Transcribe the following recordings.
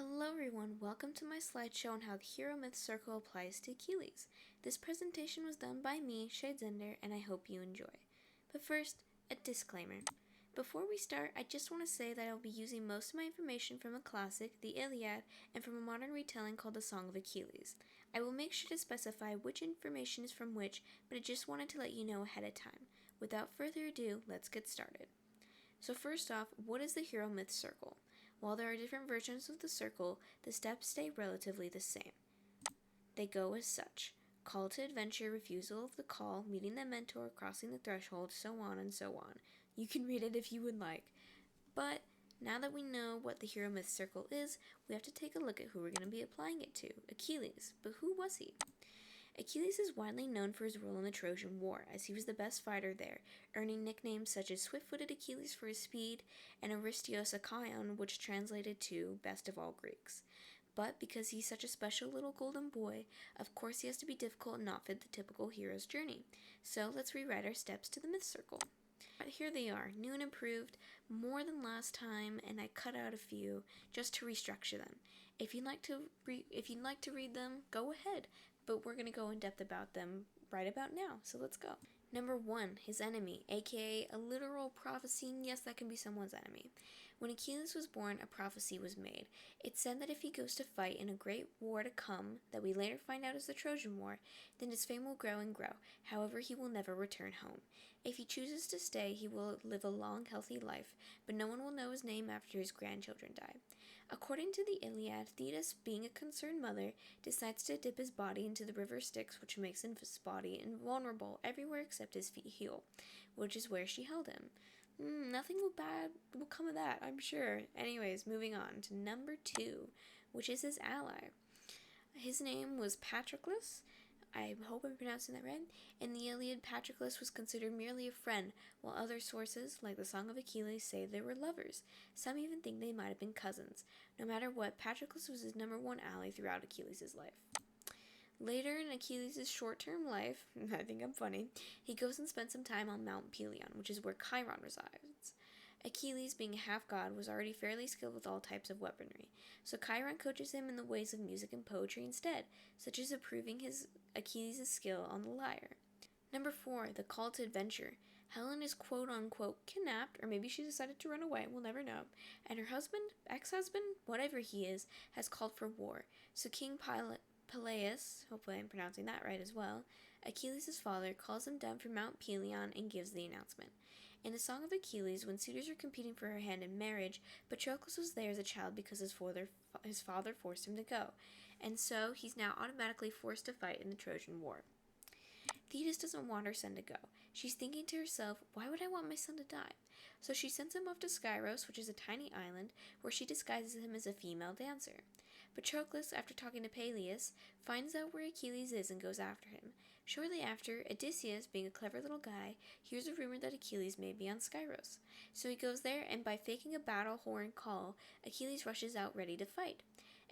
Hello everyone, welcome to my slideshow on how the hero myth circle applies to Achilles. This presentation was done by me, Shadezender, and I hope you enjoy. But first, a disclaimer. Before we start, I just want to say that I will be using most of my information from a classic, the Iliad, and from a modern retelling called the Song of Achilles. I will make sure to specify which information is from which, but I just wanted to let you know ahead of time. Without further ado, let's get started. So first off, what is the hero myth circle? While there are different versions of the circle, the steps stay relatively the same. They go as such: call to adventure, refusal of the call, meeting the mentor, crossing the threshold, so on and so on. You can read it if you would like. But now that we know what the hero myth circle is, we have to take a look at who we're going to be applying it to: Achilles. But who was he? Achilles is widely known for his role in the Trojan War, as he was the best fighter there, earning nicknames such as Swift-footed Achilles for his speed and Aristios Achaion, which translated to Best of All Greeks. But because he's such a special little golden boy, of course he has to be difficult and not fit the typical hero's journey. So let's rewrite our steps to the myth circle. But here they are, new and improved, more than last time, and I cut out a few just to restructure them. If you'd like to read them, go ahead, but we're going to go in depth about them right about now, so let's go. Number 1, his enemy, aka a literal prophecy, and yes, that can be someone's enemy. When Achilles was born, a prophecy was made. It said that if he goes to fight in a great war to come, that we later find out is the Trojan War, then his fame will grow and grow. However, he will never return home. If he chooses to stay, he will live a long, healthy life, but no one will know his name after his grandchildren die. According to the Iliad, Thetis, being a concerned mother, decides to dip his body into the river Styx, which makes his body invulnerable everywhere except his heel, which is where she held him. Nothing bad will come of that, I'm sure. Anyways, moving on to number 2, which is his ally. His name was Patroclus. I hope I'm pronouncing that right. In the Iliad, Patroclus was considered merely a friend, while other sources, like the Song of Achilles, say they were lovers. Some even think they might have been cousins. No matter what, Patroclus was his number one ally throughout Achilles' life. Later in Achilles' short-term life, I think I'm funny, he goes and spends some time on Mount Pelion, which is where Chiron resides. Achilles, being a half-god, was already fairly skilled with all types of weaponry, so Chiron coaches him in the ways of music and poetry instead, such as improving Achilles' skill on the lyre. Number 4, the call to adventure. Helen is quote-unquote kidnapped, or maybe she decided to run away, we'll never know, and her husband, ex-husband, whatever he is, has called for war, so King Peleus, hopefully I'm pronouncing that right as well, Achilles' father, calls him down from Mount Pelion and gives the announcement. In the Song of Achilles, when suitors were competing for her hand in marriage, Patroclus was there as a child because his father forced him to go, and so he's now automatically forced to fight in the Trojan War. Thetis doesn't want her son to go. She's thinking to herself, why would I want my son to die? So she sends him off to Skyros, which is a tiny island, where she disguises him as a female dancer. Patroclus, after talking to Peleus, finds out where Achilles is and goes after him. Shortly after, Odysseus, being a clever little guy, hears a rumor that Achilles may be on Skyros. So he goes there, and by faking a battle horn call, Achilles rushes out ready to fight.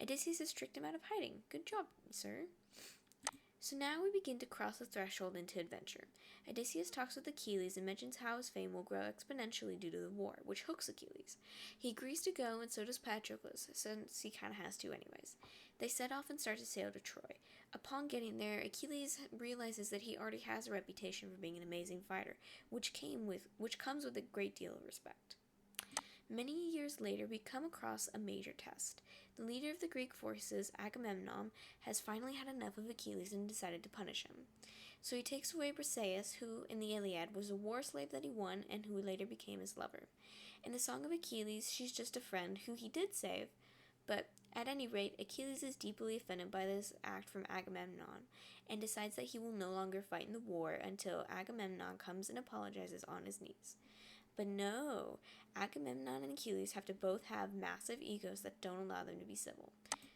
Odysseus has tricked him out of hiding. Good job, sir. So now we begin to cross the threshold into adventure. Odysseus talks with Achilles and mentions how his fame will grow exponentially due to the war, which hooks Achilles. He agrees to go, and so does Patroclus, since he kinda has to anyways. They set off and start to sail to Troy. Upon getting there, Achilles realizes that he already has a reputation for being an amazing fighter, which comes with a great deal of respect. Many years later, we come across a major test. The leader of the Greek forces, Agamemnon, has finally had enough of Achilles and decided to punish him. So he takes away Briseis, who, in the Iliad, was a war slave that he won and who later became his lover. In the Song of Achilles, she's just a friend who he did save, but at any rate, Achilles is deeply offended by this act from Agamemnon and decides that he will no longer fight in the war until Agamemnon comes and apologizes on his knees. But no, Agamemnon and Achilles have to both have massive egos that don't allow them to be civil.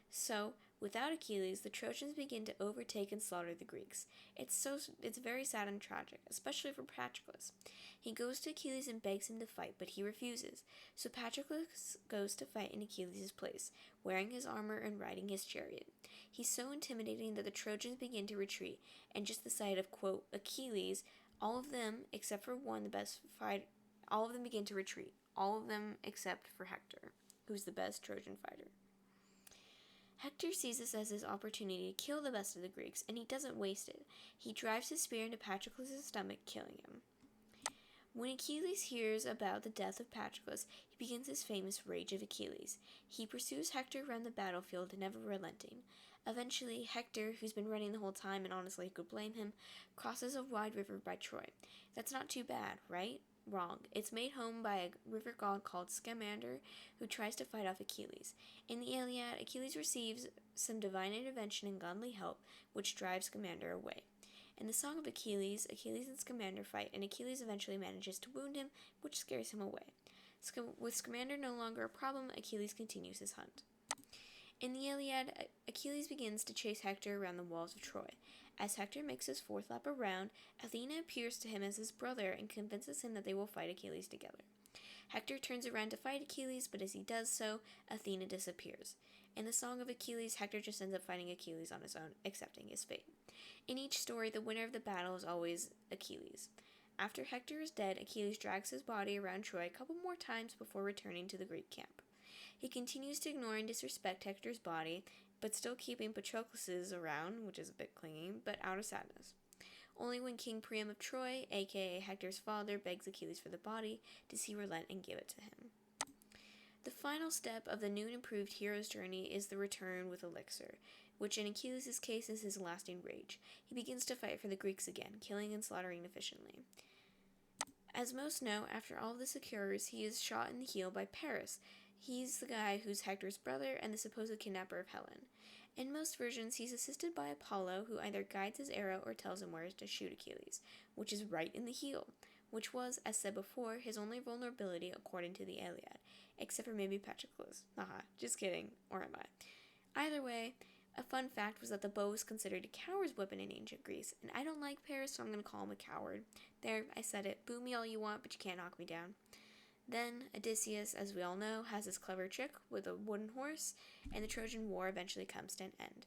So, without Achilles, the Trojans begin to overtake and slaughter the Greeks. It's very sad and tragic, especially for Patroclus. He goes to Achilles and begs him to fight, but he refuses. So Patroclus goes to fight in Achilles' place, wearing his armor and riding his chariot. He's so intimidating that the Trojans begin to retreat, and just the sight of, quote, Achilles, all of them, except for one, the best fighter, all of them begin to retreat. All of them except for Hector, who's the best Trojan fighter. Hector sees this as his opportunity to kill the best of the Greeks, and he doesn't waste it. He drives his spear into Patroclus' stomach, killing him. When Achilles hears about the death of Patroclus, he begins his famous Rage of Achilles. He pursues Hector around the battlefield, never relenting. Eventually, Hector, who's been running the whole time and honestly could blame him, crosses a wide river by Troy. That's not too bad, right? Wrong. It's made home by a river god called Scamander, who tries to fight off Achilles. In the Iliad, Achilles receives some divine intervention and godly help, which drives Scamander away. In the Song of Achilles, Achilles and Scamander fight, and Achilles eventually manages to wound him, which scares him away. With Scamander no longer a problem, Achilles continues his hunt. In the Iliad, Achilles begins to chase Hector around the walls of Troy. As Hector makes his fourth lap around, Athena appears to him as his brother and convinces him that they will fight Achilles together. Hector turns around to fight Achilles, but as he does so, Athena disappears. In the Song of Achilles, Hector just ends up fighting Achilles on his own, accepting his fate. In each story, the winner of the battle is always Achilles. After Hector is dead, Achilles drags his body around Troy a couple more times before returning to the Greek camp. He continues to ignore and disrespect Hector's body, but still keeping Patroclus around, which is a bit clingy, but out of sadness. Only when King Priam of Troy, aka Hector's father, begs Achilles for the body, does he relent and give it to him. The final step of the new and improved hero's journey is the return with Elixir, which in Achilles' case is his lasting rage. He begins to fight for the Greeks again, killing and slaughtering efficiently. As most know, after all this occurs, he is shot in the heel by Paris. He's the guy who's Hector's brother and the supposed kidnapper of Helen. In most versions, he's assisted by Apollo, who either guides his arrow or tells him where to shoot Achilles, which is right in the heel, which was, as said before, his only vulnerability according to the Iliad, except for maybe Patroclus. Haha, just kidding, or am I? Either way, a fun fact was that the bow was considered a coward's weapon in ancient Greece, and I don't like Paris, so I'm going to call him a coward. There, I said it. Boo me all you want, but you can't knock me down. Then, Odysseus, as we all know, has his clever trick with a wooden horse, and the Trojan War eventually comes to an end.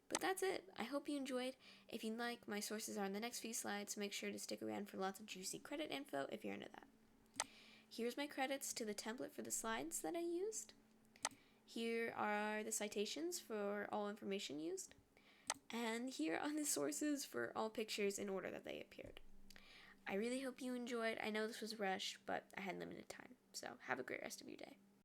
But that's it. I hope you enjoyed. If you'd like, my sources are in the next few slides, so make sure to stick around for lots of juicy credit info if you're into that. Here's my credits to the template for the slides that I used. Here are the citations for all information used. And here are the sources for all pictures in order that they appeared. I really hope you enjoyed. I know this was rushed, but I had limited time. So have a great rest of your day.